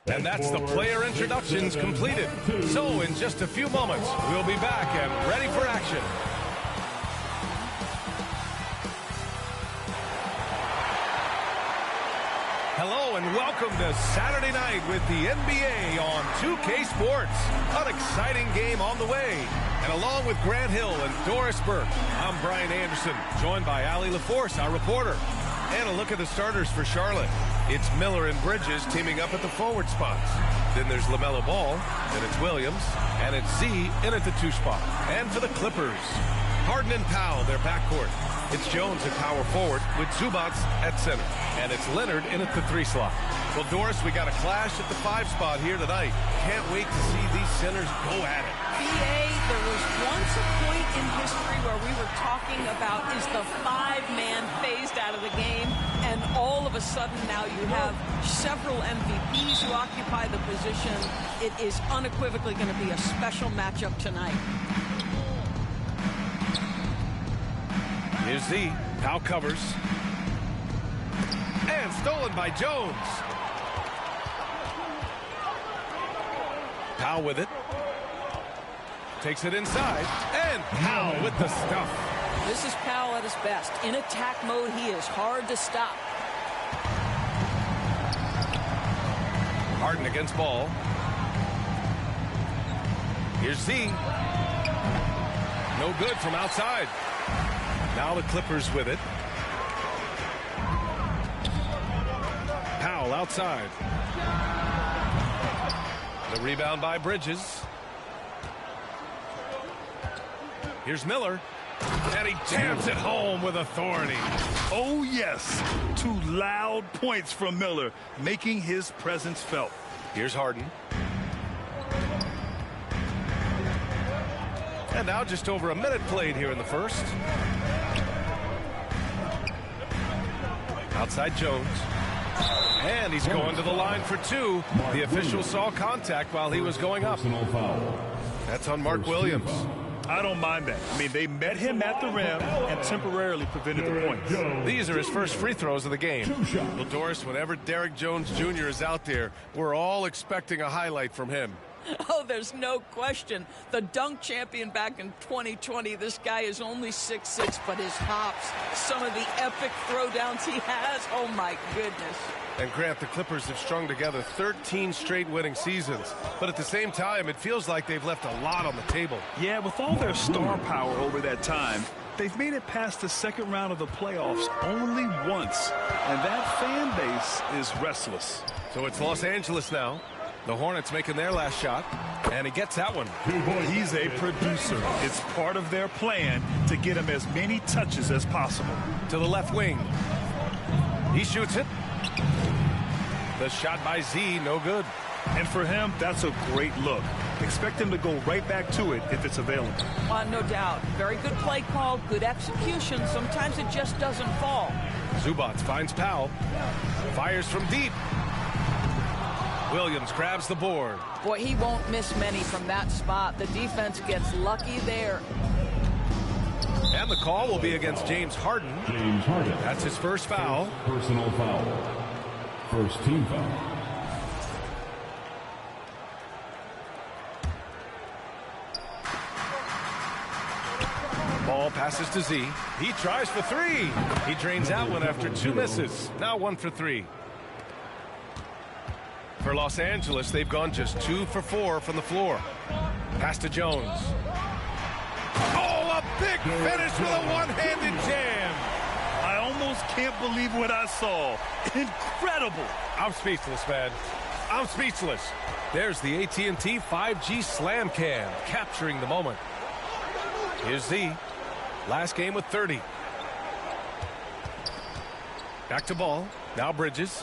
And that's the player introductions completed. So in just a few moments, we'll be back and ready for action. Hello and welcome to Saturday night with the NBA on 2K Sports. An exciting game on the way. And along with Grant Hill and Doris Burke, I'm Brian Anderson, joined by Allie LaForce, our reporter. And a look at the starters for Charlotte. It's Miller and Bridges teaming up at the forward spots. Then there's LaMelo Ball, then it's Williams, and it's Z in at the 2 spot. And for the Clippers, Harden and Powell, their backcourt. It's Jones at power forward with Zubac at center. And it's Leonard in at the 3 slot. Well, Doris, we got a clash at the 5 spot here tonight. Can't wait to see these centers go at it. BA, there was once a point in history where we were talking about is the 5-man phased out of the game, and all of a sudden now you have several MVPs who occupy the position. It is unequivocally going to be a special matchup tonight. Here's Z. Powell covers. And stolen by Jones. Powell with it. Takes it inside. And Powell with the stuff. This is Powell at his best. In attack mode, he is hard to stop. Harden against Ball. Here's Z. No good from outside. Now the Clippers with it. Powell outside. The rebound by Bridges. Here's Miller. And he jams it home with authority. Oh, yes. 2 loud points from Miller, making his presence felt. Here's Harden. And now just over a minute played here in the first. Outside Jones. And he's going to the line for 2. The official saw contact while he was going up. That's on Mark Williams. I don't mind that. I mean, they met him at the rim and temporarily prevented the points. These are his first free throws of the game. Well, Doris, whenever Derrick Jones Jr. is out there, we're all expecting a highlight from him. Oh, there's no question. The dunk champion back in 2020, this guy is only 6'6", but his hops, some of the epic throwdowns he has, oh my goodness. And Grant, the Clippers have strung together 13 straight winning seasons. But at the same time, it feels like they've left a lot on the table. Yeah, with all their star power over that time, they've made it past the second round of the playoffs only once. And that fan base is restless. So it's Los Angeles now. The Hornets making their last shot, and he gets that one. He's a producer. It's part of their plan to get him as many touches as possible. To the left wing. He shoots it. The shot by Z, no good. And for him, that's a great look. Expect him to go right back to it if it's available. No doubt. Very good play call, good execution. Sometimes it just doesn't fall. Zubac finds Powell. Fires from deep. Williams grabs the board. Boy, he won't miss many from that spot. The defense gets lucky there. And the call will be against James Harden. James Harden. That's his first foul. Personal foul. First team foul. Ball passes to Z. He tries for 3. He drains that one after 2 misses. Now 1 for 3. For Los Angeles, they've gone just 2 for 4 from the floor. Pass to Jones. Oh, a big finish with a one-handed jam. I almost can't believe what I saw. Incredible. I'm speechless, man. I'm speechless. There's the AT&T 5G Slam Cam, capturing the moment. Here's Z. Last game with 30. Back to Ball. Now Bridges.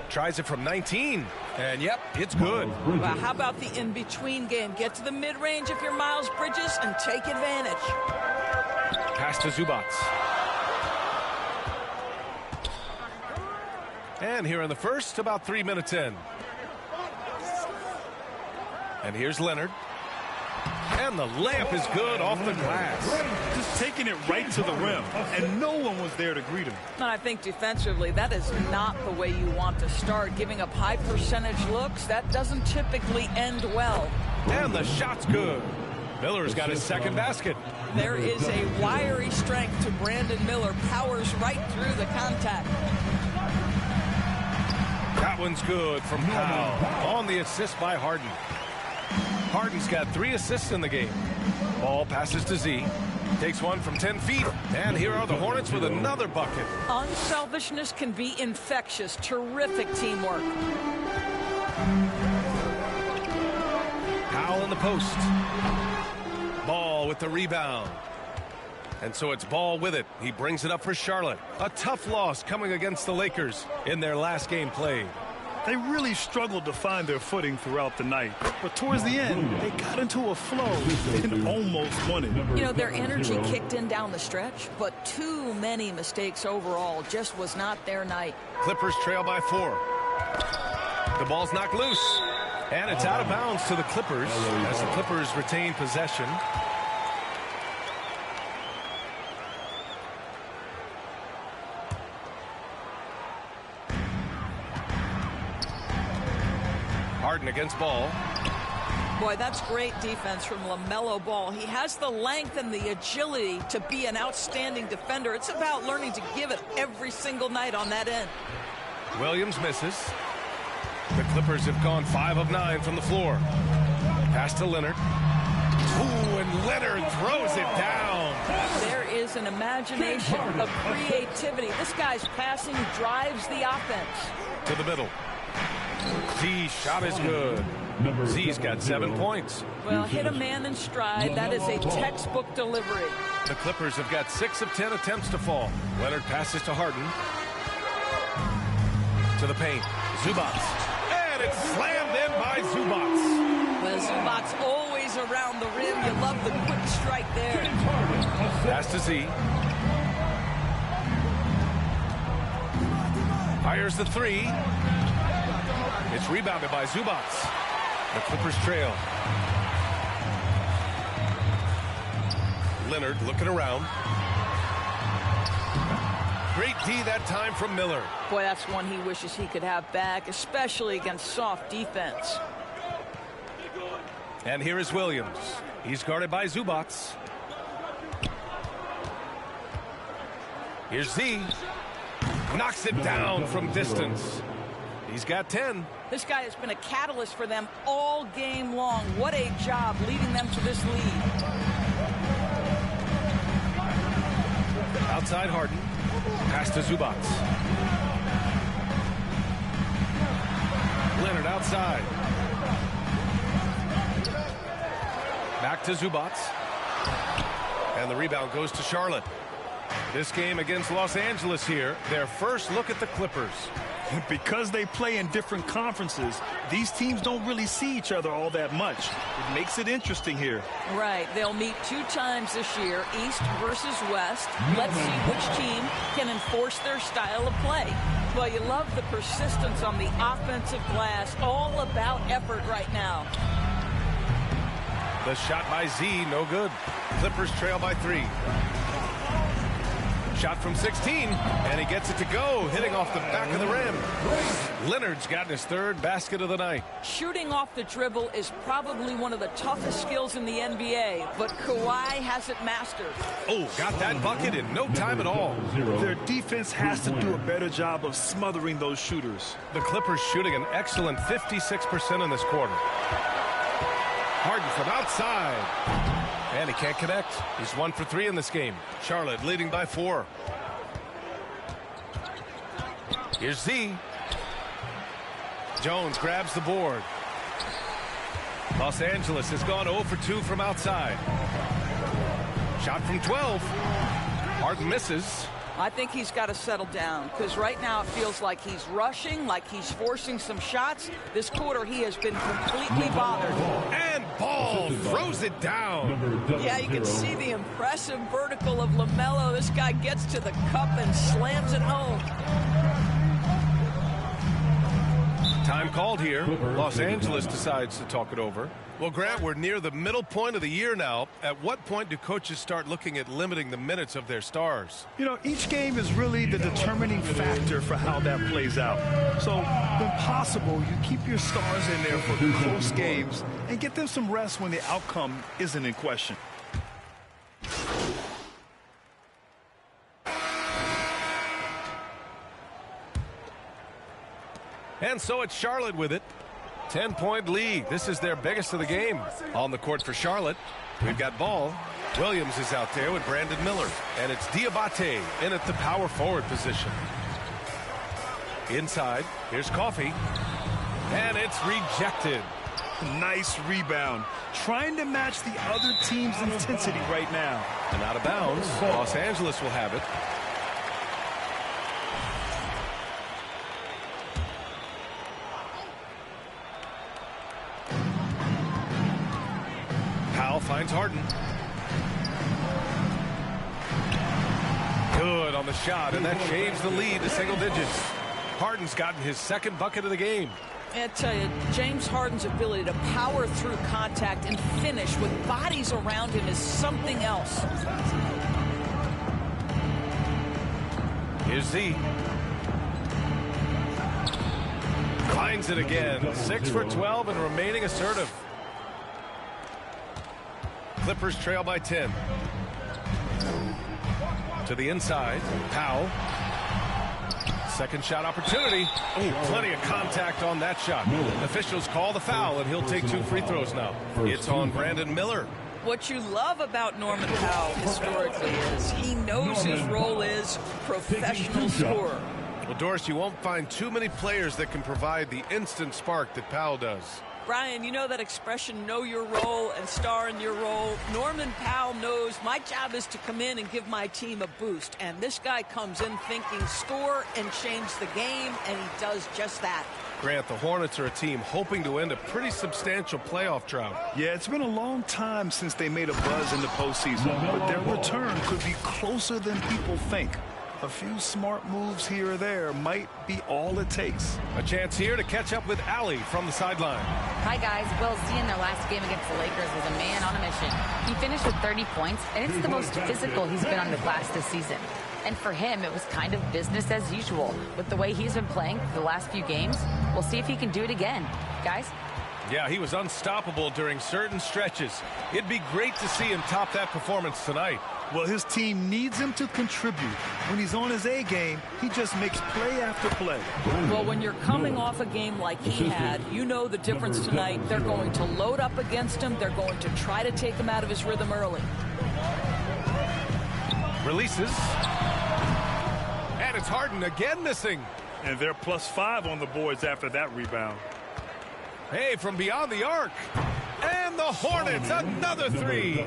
Tries it from 19. And, yep, it's good. Well, how about the in-between game? Get to the mid-range if you're Miles Bridges and take advantage. Pass to Zubac. And here in the first, about 3 minutes in. And here's Leonard. And the layup is good off the glass. Just taking it right to the rim, and no one was there to greet him. And I think defensively, that is not the way you want to start. Giving up high percentage looks, that doesn't typically end well. And the shot's good. Miller's got his second basket. There is a wiry strength to Brandon Miller. Powers right through the contact. That one's good from Powell. On the assist by Harden. Harden's got 3 assists in the game. Ball passes to Z. Takes one from 10 feet. And here are the Hornets with another bucket. Unselfishness can be infectious. Terrific teamwork. Powell in the post. Ball with the rebound. And so it's Ball with it. He brings it up for Charlotte. A tough loss coming against the Lakers in their last game played. They really struggled to find their footing throughout the night. But towards the end, they got into a flow and almost won it. You know, their energy kicked in down the stretch, but too many mistakes overall. Just was not their night. Clippers trail by 4. The ball's knocked loose. And it's out of bounds to the Clippers as the Clippers retain possession. Harden against Ball. Boy, that's great defense from LaMelo Ball. He has the length and the agility to be an outstanding defender. It's about learning to give it every single night on that end. Williams misses. The Clippers have gone 5 of 9 from the floor. Pass to Leonard. Ooh, and Leonard throws it down. There is an imagination of creativity. This guy's passing drives the offense. To the middle. Z's shot is good. Z's got 7 points. Well, hit a man in stride. That is a textbook delivery. The Clippers have got 6 of 10 attempts to fall. Leonard passes to Harden. To the paint. Zubats. And it's slammed in by Zubats. Well, Zubats always around the rim. You love the quick strike there. Pass to Z. Fires the 3. It's rebounded by Zubats. The Clippers trail. Leonard looking around. Great D that time from Miller. Boy, that's one he wishes he could have back, especially against soft defense. And here is Williams. He's guarded by Zubats. Here's Z. Knocks it down from distance. He's got 10. This guy has been a catalyst for them all game long. What a job leading them to this lead. Outside Harden. Pass to Zubats. Leonard outside. Back to Zubats. And the rebound goes to Charlotte. This game against Los Angeles here, their first look at the Clippers. Because they play in different conferences, these teams don't really see each other all that much. It makes it interesting here. Right. They'll meet 2 times this year, East versus West. Let's see which team can enforce their style of play. Well, you love the persistence on the offensive glass. All about effort right now. The shot by Z, no good. Clippers trail by 3. Shot from 16, and he gets it to go, hitting off the back of the rim. Leonard's gotten his 3rd basket of the night. Shooting off the dribble is probably one of the toughest skills in the NBA, but Kawhi has it mastered. Oh, got that bucket in no time at all. Their defense has to do a better job of smothering those shooters. The Clippers shooting an excellent 56% in this quarter. Harden from outside. And he can't connect. He's 1 for 3 in this game. Charlotte leading by 4. Here's Z. Jones grabs the board. Los Angeles has gone 0 for 2 from outside. Shot from 12. Harden misses. I think he's got to settle down because right now it feels like he's rushing, like he's forcing some shots. This quarter he has been completely bothered. And Ball throws it down. Yeah, you can see the impressive vertical of LaMelo. This guy gets to the cup and slams it home. Time called here. Los Angeles decides to talk it over. Well, Grant, we're near the middle point of the year now. At what point do coaches start looking at limiting the minutes of their stars? You know, each game is really the determining factor for how that plays out. So, when possible, you keep your stars in there for close games and get them some rest when the outcome isn't in question. And so it's Charlotte with it. 10-point lead. This is their biggest of the game. On the court for Charlotte, we've got ball. Williams is out there with Brandon Miller. And it's Diabate in at the power forward position. Inside, here's Coffey. And it's rejected. Nice rebound. Trying to match the other team's intensity right now. And out of bounds, Los Angeles will have it. Powell finds Harden. Good on the shot, and that changed the lead to single digits. Harden's gotten his second bucket of the game. I tell you, James Harden's ability to power through contact and finish with bodies around him is something else. Here's Z. Finds it again. 6 for 12 and remaining assertive. Clippers trail by 10. To the inside. Powell. Second shot opportunity. Oh, plenty of contact on that shot. Officials call the foul, and he'll take 2 free throws now. It's on Brandon Miller. What you love about Norman Powell historically is he knows his role is professional scorer. Well, Doris, you won't find too many players that can provide the instant spark that Powell does. Brian, you know that expression, know your role and star in your role. Norman Powell knows my job is to come in and give my team a boost. And this guy comes in thinking score and change the game, and he does just that. Grant, the Hornets are a team hoping to end a pretty substantial playoff drought. Yeah, it's been a long time since they made a buzz in the postseason, but their return could be closer than people think. A few smart moves here or there might be all it takes. A chance here to catch up with Allie from the sideline. Hi, guys. Well, Z in their last game against the Lakers was a man on a mission. He finished with 30 points, and it's the most physical he's been on the glass this season. And for him, it was kind of business as usual. With the way he's been playing for the last few games, we'll see if he can do it again. Guys? Yeah, he was unstoppable during certain stretches. It'd be great to see him top that performance tonight. Well, his team needs him to contribute. When he's on his A game, he just makes play after play. Well, when you're coming off a game like he had, you know the difference tonight. They're going to load up against him. They're going to try to take him out of his rhythm early. Releases. And it's Harden again missing. And they're +5 on the boards after that rebound. Hey, from beyond the arc. And the Hornets, another 3.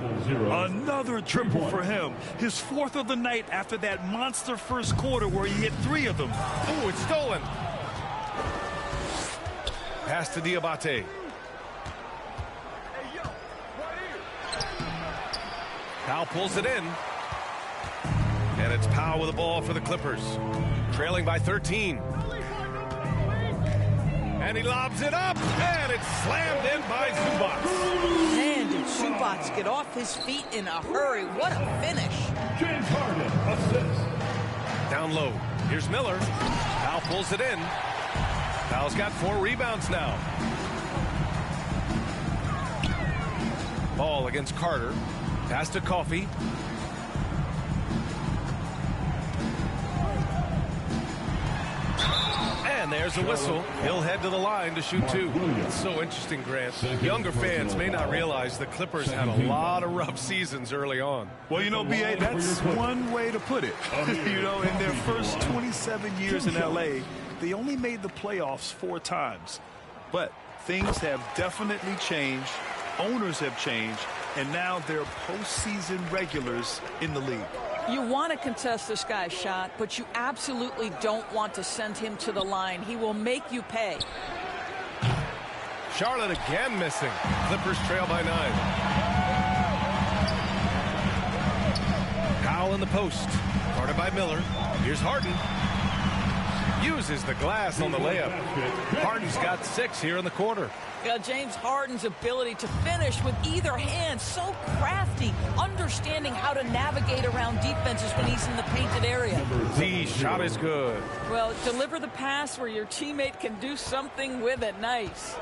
Another triple for him. His 4th of the night after that monster first quarter where he hit 3 of them. Oh, it's stolen. Pass to Diabate. Powell pulls it in. And it's Powell with the ball for the Clippers. Trailing by 13. And he lobs it up, and it's slammed in by Zubac. Man, did Zubac get off his feet in a hurry. What a finish. James Harden assists. Down low. Here's Miller. Powell pulls it in. Powell's got 4 rebounds now. Ball against Carter. Pass to Coffey. And there's a whistle. He'll head to the line to shoot 2. It's so interesting, Grant. Younger fans may not realize the Clippers had a lot of rough seasons early on. Well, you know, B.A., that's one way to put it. You know, in their first 27 years in L.A., they only made the playoffs 4 times. But things have definitely changed. Owners have changed. And now they're postseason regulars in the league. You want to contest this guy's shot, but you absolutely don't want to send him to the line. He will make you pay. Charlotte again missing. Clippers trail by 9. Powell in the post. Guarded by Miller. Here's Harden. Uses the glass on the layup. Harden's got 6 here in the quarter. James Harden's ability to finish with either hand, so crafty, understanding how to navigate around defenses when he's in the painted area. The shot is good. Well, deliver the pass where your teammate can do something with it. Nice.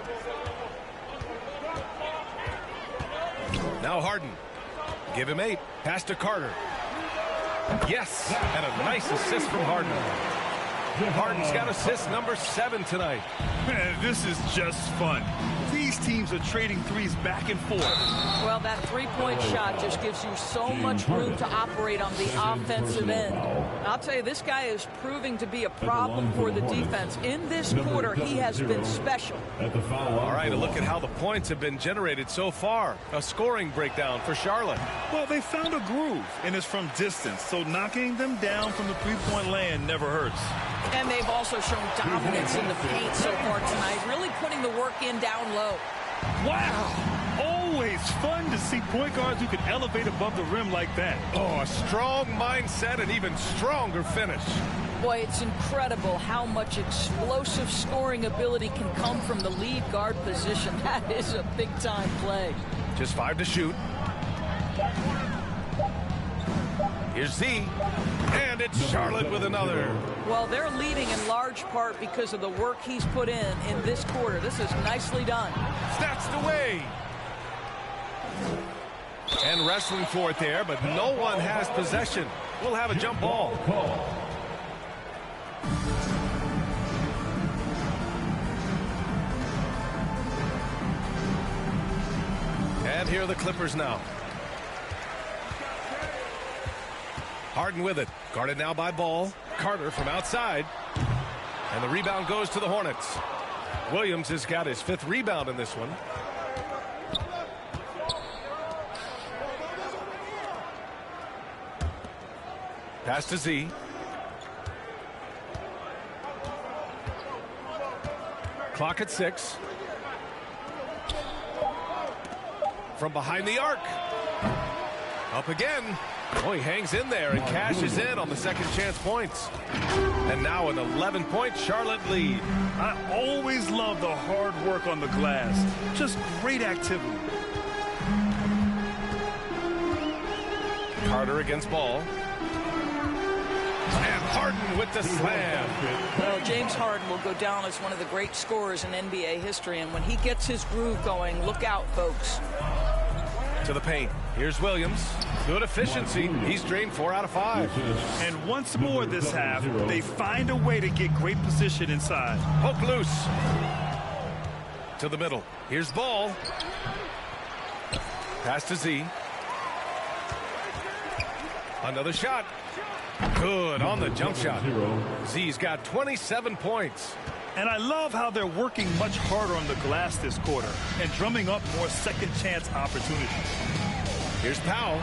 Now Harden. Give him 8. Pass to Carter. Yes, and a nice assist from Harden. Harden's got assist number 7 tonight. Man, this is just fun. These teams are trading threes back and forth. Well, that three-point shot just gives you so much room to operate on the offensive end. I'll tell you, this guy is proving to be a problem for the defense. In this quarter, he has been special. All right, a look at how the points have been generated so far. A scoring breakdown for Charlotte. Well, they found a groove, and it's from distance, so knocking them down from the three-point land never hurts. And they've also shown dominance in the paint so far tonight, really putting the work in down low. Wow! Always fun to see point guards who can elevate above the rim like that. Oh, a strong mindset and even stronger finish. Boy, it's incredible how much explosive scoring ability can come from the lead guard position. That is a big-time play. Just 5 to shoot. Here's Z, and it's Charlotte with another. Well, they're leading in large part because of the work he's put in this quarter. This is nicely done. Snatched away. And wrestling for it there, but no one has possession. We'll have a jump ball. And here are the Clippers now. Harden with it. Guarded now by Ball. Carter from outside. And the rebound goes to the Hornets. Williams has got his 5th rebound in this one. Pass to Z. Clock at 6. From behind the arc. Up again. Oh, he hangs in there and cashes in on the second chance points. And now an 11-point Charlotte lead. I always love the hard work on the glass. Just great activity. Carter against Ball. And Harden with the slam. Well, James Harden will go down as one of the great scorers in NBA history. And when he gets his groove going, look out, folks. To the paint. Here's Williams. Good efficiency. He's drained 4 out of 5. And once more this half, they find a way to get great position inside. Poke loose. To the middle. Here's Ball. Pass to Z. Another shot. Good on the jump shot. Z's got 27 points. And I love how they're working much harder on the glass this quarter and drumming up more second chance opportunities. Here's Powell.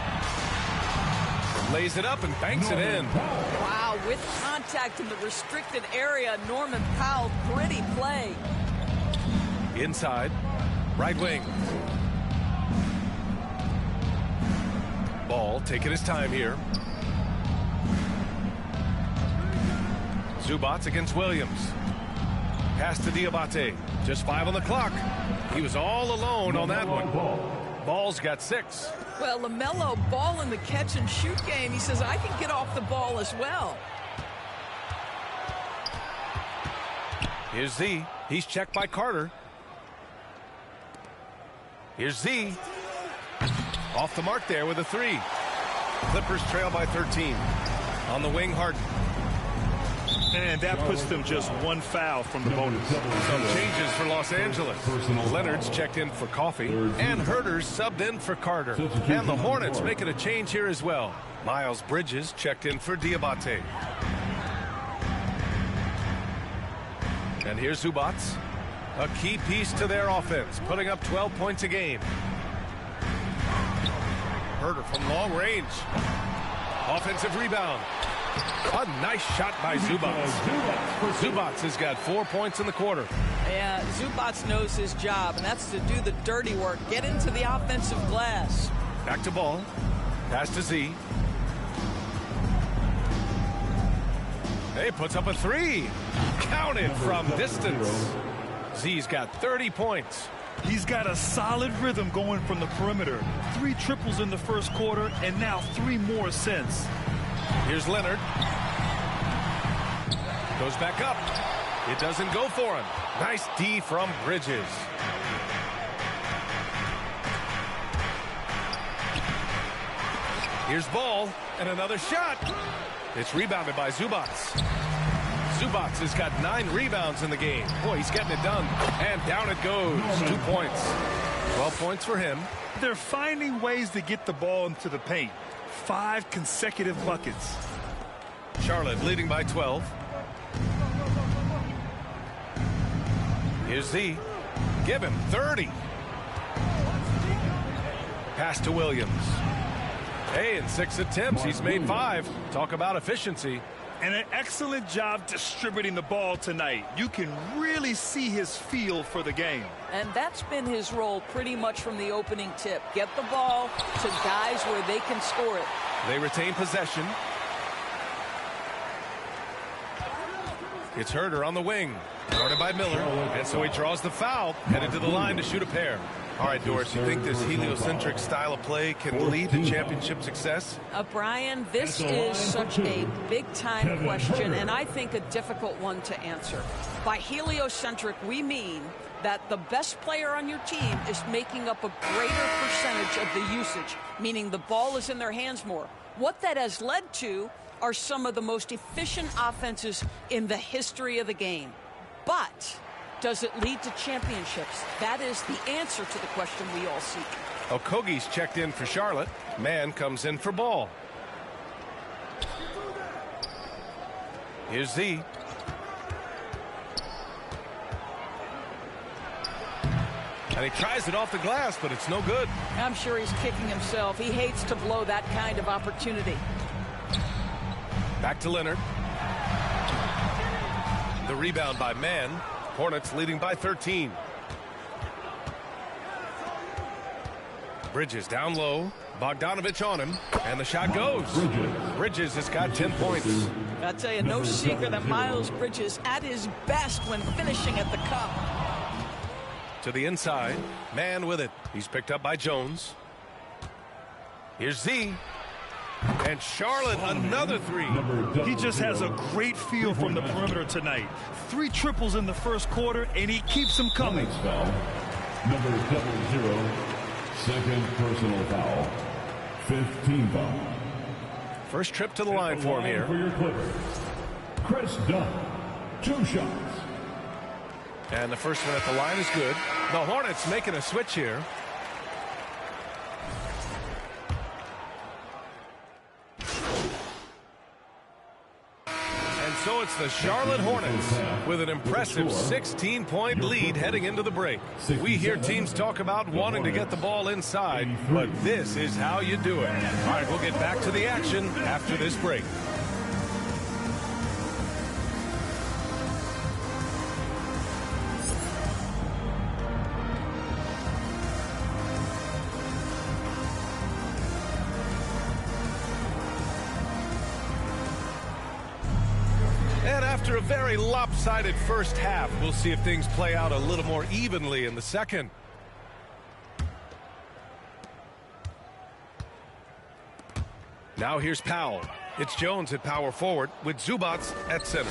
Lays it up and banks it in. Wow, with contact in the restricted area, Norman Powell, pretty play. Inside, right wing. Ball taking his time here. Zubac against Williams. Pass to Diabate. Just 5 on the clock. He was all alone on that one. Ball's got 6. Well, LaMelo, Ball in the catch-and-shoot game. He says, I can get off the ball as well. Here's Z. He's checked by Carter. Here's Z. Off the mark there with a 3. Clippers trail by 13. On the wing, Harden. And that puts them just 1 foul from the bonus. Some changes for Los Angeles. Leonard's checked in for Coffee. And Herter's subbed in for Carter. And the Hornets making a change here as well. Miles Bridges checked in for Diabate. And here's Zubac. A key piece to their offense, putting up 12 points a game. Herter from long range. Offensive rebound. A nice shot by Zubac. Zubac has got 4 points in the quarter. Yeah, Zubac knows his job, and that's to do the dirty work. Get into the offensive glass. Back to Ball. Pass to Z. He puts up a three. Counted from distance. Z's got 30 points. He's got a solid rhythm going from the perimeter. 3 triples in the first quarter, and now 3 more since. Here's Leonard. Goes back up. It doesn't go for him. Nice D from Bridges. Here's Ball, and another shot. It's rebounded by Zubac. Zubac has got 9 rebounds in the game. Boy, he's getting it done. And down it goes. 2 points. 12 points for him. They're finding ways to get the ball into the paint. 5 consecutive buckets. Charlotte leading by 12. Here's Z. Give him 30. Pass to Williams. Hey, in 6 attempts, he's made 5. Talk about efficiency. And an excellent job distributing the ball tonight. You can really see his feel for the game. And that's been his role pretty much from the opening tip. Get the ball to guys where they can score it. They retain possession. It's Herter on the wing. Guarded by Miller. And so he draws the foul. Headed to the line to shoot a pair. All right, Doris, you think this heliocentric style of play can lead to championship success? Brian, this is such a big-time question, and I think a difficult one to answer. By heliocentric, we mean that the best player on your team is making up a greater percentage of the usage, meaning the ball is in their hands more. What that has led to are some of the most efficient offenses in the history of the game. But does it lead to championships? That is the answer to the question we all seek. Okogie's checked in for Charlotte. Mann comes in for Ball. Here's Z. And he tries it off the glass, but it's no good. I'm sure he's kicking himself. He hates to blow that kind of opportunity. Back to Leonard. The rebound by Mann. Hornets leading by 13. Bridges down low. Bogdanovich on him. And the shot goes. Bridges has got 10 points. I'll tell you, no secret that Miles Bridges at his best when finishing at the cup. To the inside. Mann with it. He's picked up by Jones. Here's Z. And Charlotte, another 3. He just has a great feel from the perimeter tonight. 3 triples in the first quarter, and he keeps them coming. Number 00, second personal foul. 15 foul. First trip to the line for him here. For your Clippers, Chris Dunn, 2 shots. And the first one at the line is good. The Hornets making a switch here. So it's the Charlotte Hornets with an impressive 16-point lead heading into the break. We hear teams talk about wanting to get the ball inside, but this is how you do it. All right, we'll get back to the action after this break. After a very lopsided first half, we'll see if things play out a little more evenly in the second. Now here's Powell. It's Jones at power forward with Zubac at center.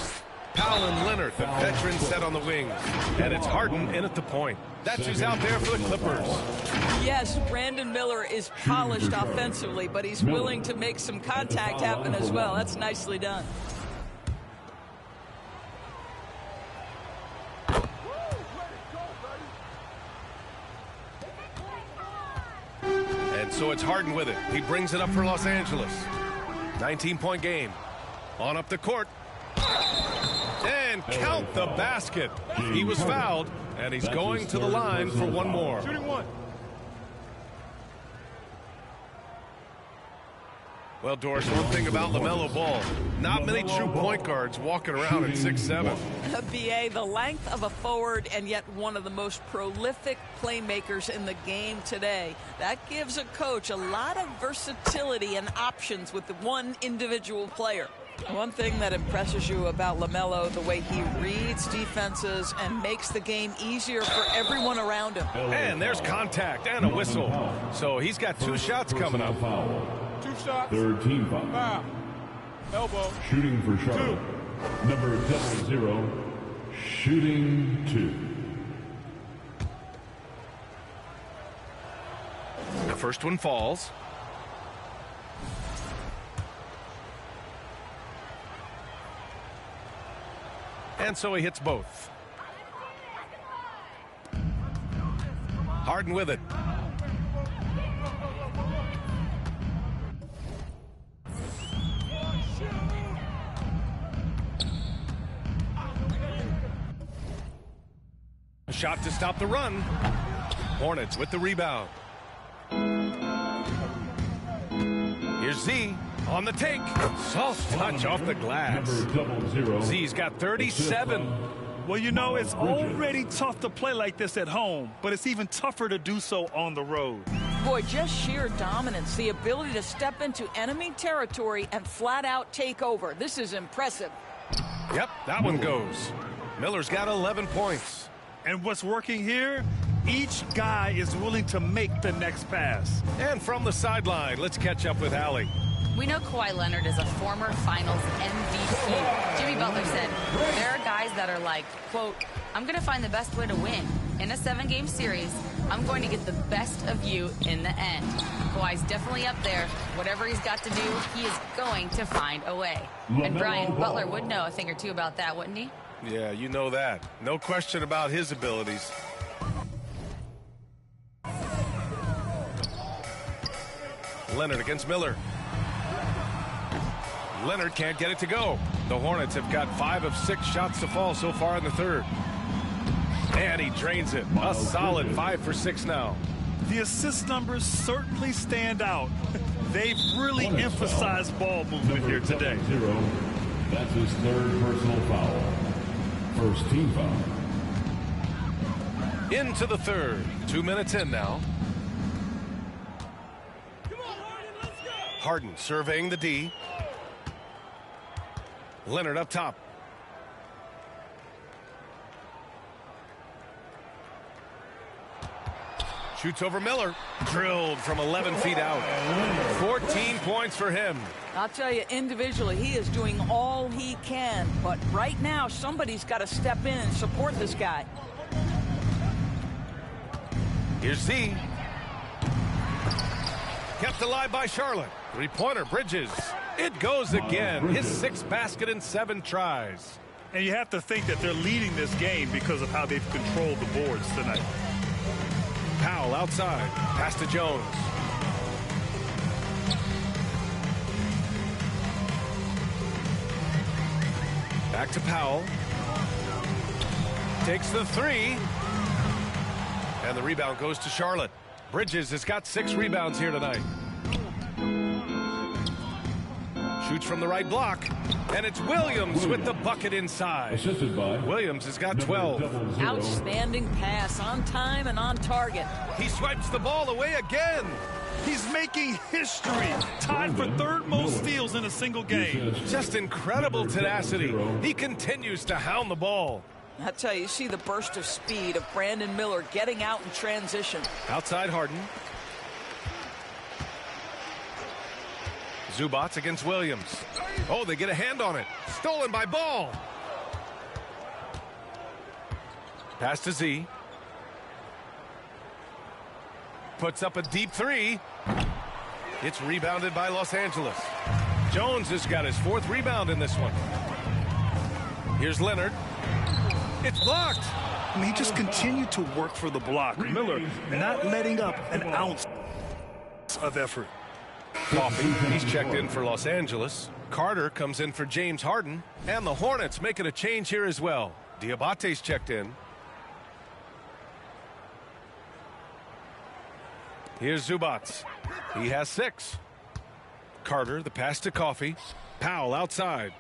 Powell and Leonard, the veterans, set on the wings. And it's Harden in at the point. That's who's out there for the Clippers. Yes, Brandon Miller is polished offensively, but he's willing to make some contact happen as well. That's nicely done. So it's Harden with it. He brings it up for Los Angeles. 19-point game. On up the court. And count the basket. He was fouled, and he's going to the line for one more. Shooting one. Well, Doris, one thing about LaMelo Ball, not many true point guards walking around at 6'7". BA, the length of a forward and yet one of the most prolific playmakers in the game today. That gives a coach a lot of versatility and options with the one individual player. One thing that impresses you about LaMelo, the way he reads defenses and makes the game easier for everyone around him. And there's contact and a whistle. So he's got 2 shots coming up. 2 shots. Third team foul. Elbow. Shooting for Charlotte. Number 00, shooting 2. The first one falls. And so he hits both. Harden with it. A shot to stop the run. Hornets with the rebound. Here's Z on the take. Soft touch off the glass. Z's got 37. Well, you know, it's already tough to play like this at home, but it's even tougher to do so on the road. Boy, just sheer dominance, the ability to step into enemy territory and flat out take over. This is impressive. Yep, that one goes. Miller's got 11 points. And what's working here? Each guy is willing to make the next pass. And from the sideline, let's catch up with Allie. We know Kawhi Leonard is a former finals MVP. Jimmy Butler said, there are guys that are like, quote, I'm going to find the best way to win. In a 7-game series, I'm going to get the best of you in the end. Kawhi's definitely up there. Whatever he's got to do, he is going to find a way. And Brian, Butler would know a thing or two about that, wouldn't he? Yeah, you know that. No question about his abilities. Leonard against Miller. Leonard can't get it to go. The Hornets have got 5 of 6 shots to fall so far in the third. And he drains it. A solid 5 for 6 now. The assist numbers certainly stand out. They've really emphasized ball movement here today. That's his 3rd personal foul. First team foul. Into the third. 2 minutes in now. Harden surveying the D. Leonard up top. Shoots over Miller. Drilled from 11 feet out. 14 points for him. I'll tell you, individually, he is doing all he can. But right now, somebody's got to step in and support this guy. Here's Z. Kept alive by Charlotte. 3-pointer, Bridges. It goes again. His 6th basket in 7 tries. And you have to think that they're leading this game because of how they've controlled the boards tonight. Powell outside. Pass to Jones. Back to Powell. Takes the 3. And the rebound goes to Charlotte. Bridges has got 6 rebounds here tonight. Shoots from the right block. And it's Williams with the bucket inside. Assisted by Williams has got 12. Outstanding pass, on time and on target. He swipes the ball away again. He's making history. Tied for 3rd most steals in a single game. Just incredible tenacity. He continues to hound the ball. I tell you, see the burst of speed of Brandon Miller getting out in transition. Outside Harden. Zubats against Williams. Oh, they get a hand on it. Stolen by Ball. Pass to Z. Puts up a deep 3. It's rebounded by Los Angeles. Jones has got his 4th rebound in this one. Here's Leonard. It's blocked. I mean, he just continued to work for the block. Miller not letting up an ounce of effort. Coffee, he's checked in for Los Angeles. Carter comes in for James Harden. And the Hornets making a change here as well. Diabate's checked in. Here's Zubats. He has 6. Carter, the pass to Coffee. Powell outside.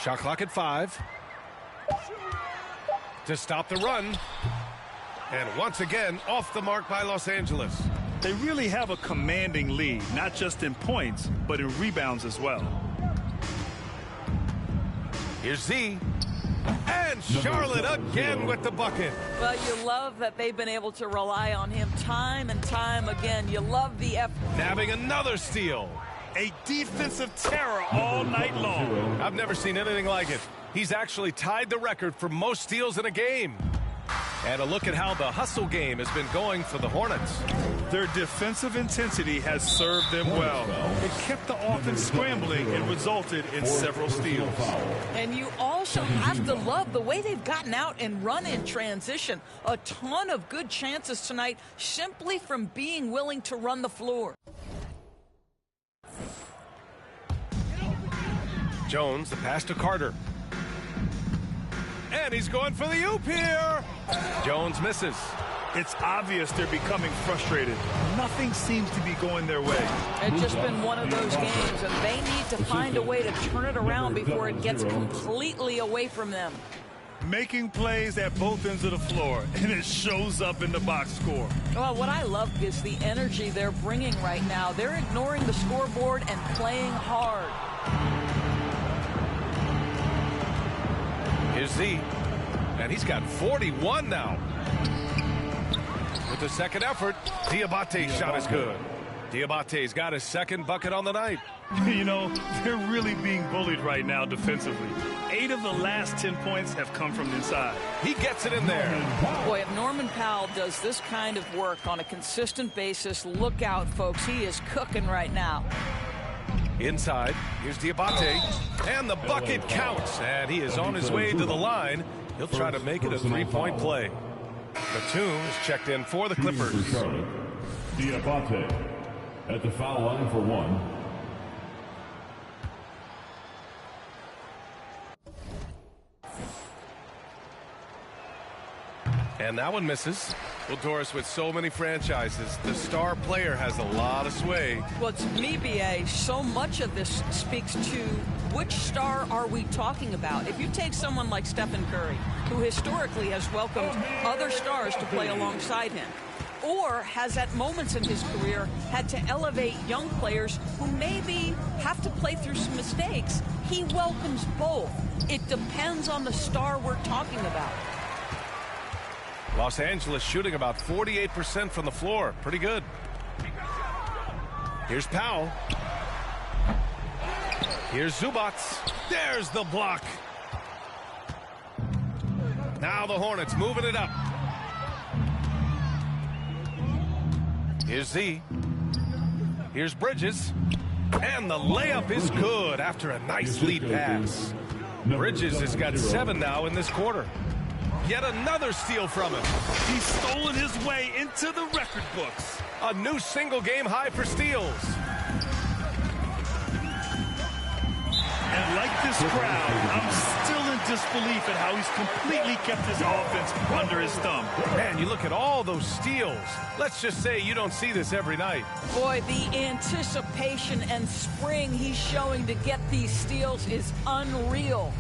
Shot clock at 5. To stop the run. And once again, off the mark by Los Angeles. They really have a commanding lead, not just in points, but in rebounds as well. Here's Z. And Charlotte again with the bucket. Well, you love that they've been able to rely on him time and time again. You love the effort. Nabbing another steal. A defensive terror all night long. I've never seen anything like it. He's actually tied the record for most steals in a game. And a look at how the hustle game has been going for the Hornets. Their defensive intensity has served them well. It kept the offense scrambling and resulted in several steals. And you also have to love the way they've gotten out and run in transition. A ton of good chances tonight simply from being willing to run the floor. Jones, the pass to Carter. And he's going for the oop here. Jones misses. It's obvious they're becoming frustrated. Nothing seems to be going their way. It's just been one of those games, and they need to find a way to turn it around before it gets completely away from them. Making plays at both ends of the floor, and it shows up in the box score. Well, what I love is the energy they're bringing right now. They're ignoring the scoreboard and playing hard. Here's Z. And he's got 41 now. With the second effort, Diabate's shot is good. Diabate's got his second bucket on the night. You know, they're really being bullied right now defensively. 8 of the last 10 points have come from inside. He gets it in there. Boy, if Norman Powell does this kind of work on a consistent basis, look out, folks. He is cooking right now. Inside, here's Diabate, and the bucket counts, and he is on his way to the line. He'll try to make it a three-point play. Batum is checked in for the Clippers. Diabate at the foul line for one. And that one misses. Well, Doris, with so many franchises, the star player has a lot of sway. Well, to me, B.A., so much of this speaks to which star are we talking about. If you take someone like Stephen Curry, who historically has welcomed other stars to play alongside him, or has at moments in his career had to elevate young players who maybe have to play through some mistakes, he welcomes both. It depends on the star we're talking about. Los Angeles shooting about 48% from the floor. Pretty good. Here's Powell. Here's Zubac. There's the block. Now the Hornets moving it up. Here's Z. Here's Bridges. And the layup is good after a nice lead pass. Bridges has got 7 now in this quarter. Yet another steal from him. He's stolen his way into the record books. A new single-game high for steals. And like this crowd, I'm still in disbelief at how he's completely kept his offense under his thumb. Man, you look at all those steals. Let's just say you don't see this every night. Boy, the anticipation and spring he's showing to get these steals is unreal.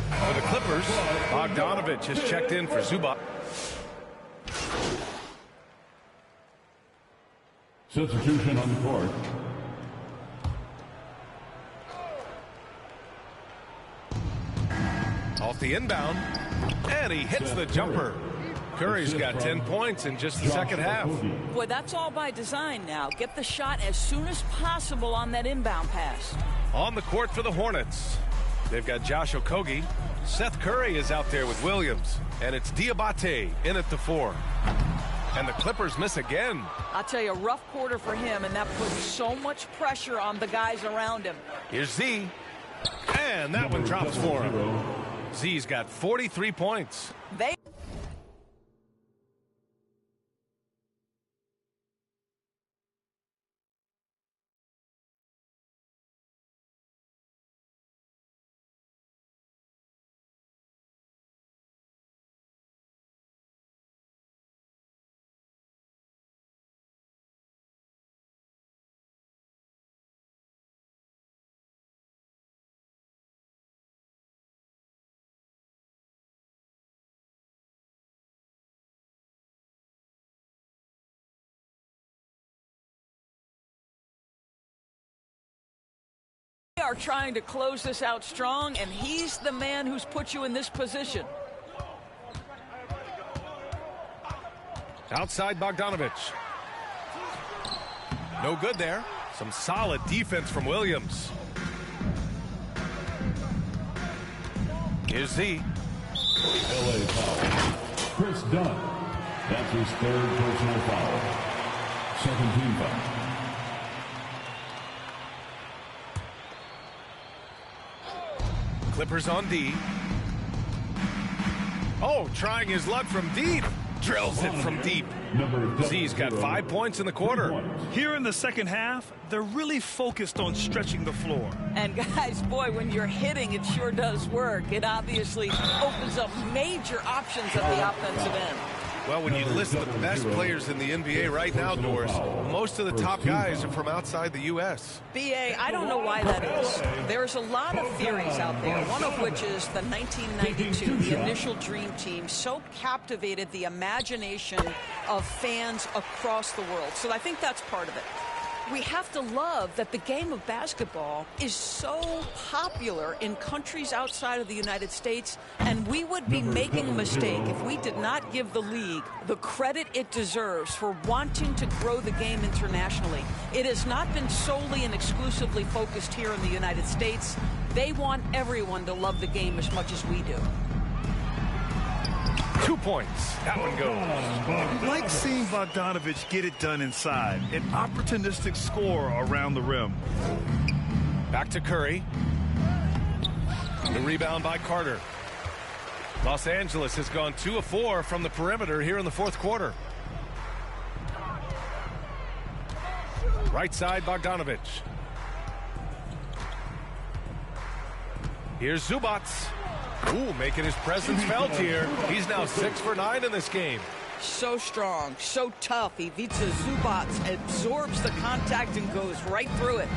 For the Clippers, Bogdanovich has checked in for Zubac. Substitution on the court. Off the inbound, and he hits the jumper. Curry's got 10 points in just the second half. Boy, that's all by design now. Get the shot as soon as possible on that inbound pass. On the court for the Hornets, they've got Josh Okogie. Seth Curry is out there with Williams, and it's Diabate in at the 4. And the Clippers miss again. I'll tell you, a rough quarter for him, and that puts so much pressure on the guys around him. Here's Z, and that one drops for him. Z's got 43 points. They are trying to close this out strong, and he's the man who's put you in this position. Outside Bogdanovich. No good there. Some solid defense from Williams. Here's Z. LA foul. Chris Dunn. That's his third personal foul. Second team foul. Clippers on D. Oh, trying his luck from deep. Drills it from deep. Z's got 5 points in the quarter. Here in the second half, they're really focused on stretching the floor. And guys, boy, when you're hitting, it sure does work. It obviously opens up major options at the offensive end. Well, when you list the best players in the NBA right now, Doris, most of the top guys are from outside the U.S. B.A., I don't know why that is. There's a lot of theories out there, one of which is the 1992, the initial Dream Team, so captivated the imagination of fans across the world. So I think that's part of it. We have to love that the game of basketball is so popular in countries outside of the United States, and we would be making a mistake if we did not give the league the credit it deserves for wanting to grow the game internationally. It has not been solely and exclusively focused here in the United States. They want everyone to love the game as much as we do. 2 points. That one goes. I like seeing Bogdanovich get it done inside. An opportunistic score around the rim. Back to Curry. The rebound by Carter. Los Angeles has gone 2 of 4 from the perimeter here in the fourth quarter. Right side, Bogdanovich. Here's Zubac. Ooh, making his presence felt here. He's now 6 for 9 in this game. So strong, so tough. Ivica Zubac absorbs the contact and goes right through it.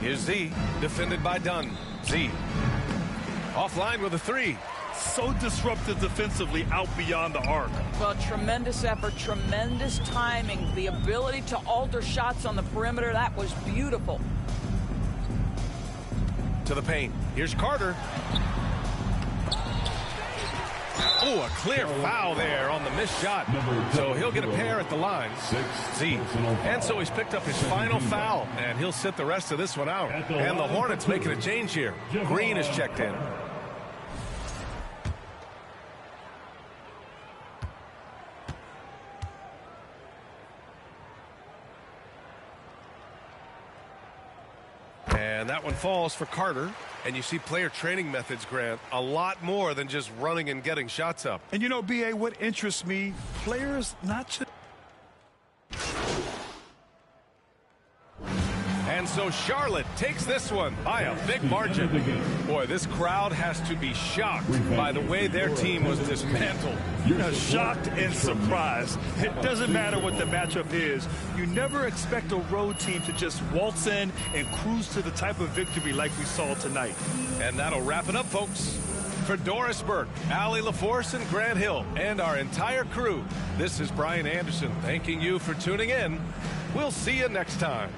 Here's Z, defended by Dunn. Z, offline with a 3. So disruptive defensively out beyond the arc. Well, tremendous effort, tremendous timing. The ability to alter shots on the perimeter, that was beautiful. To the paint. Here's Carter. Oh, a clear foul there on the missed shot. So he'll get a pair at the line. Z. And so he's picked up his final foul, and he'll sit the rest of this one out. And the Hornets making a change here. Green is checked in. And that one falls for Carter. And you see player training methods, Grant, a lot more than just running and getting shots up. And you know, B.A., what interests me, players not just... And so Charlotte takes this one by a big margin. Boy, this crowd has to be shocked by the way their team was dismantled. Shocked and surprised. It doesn't matter what the matchup is. You never expect a road team to just waltz in and cruise to the type of victory like we saw tonight. And that'll wrap it up, folks. For Doris Burke, Allie LaForce, and Grant Hill, and our entire crew, this is Brian Anderson thanking you for tuning in. We'll see you next time.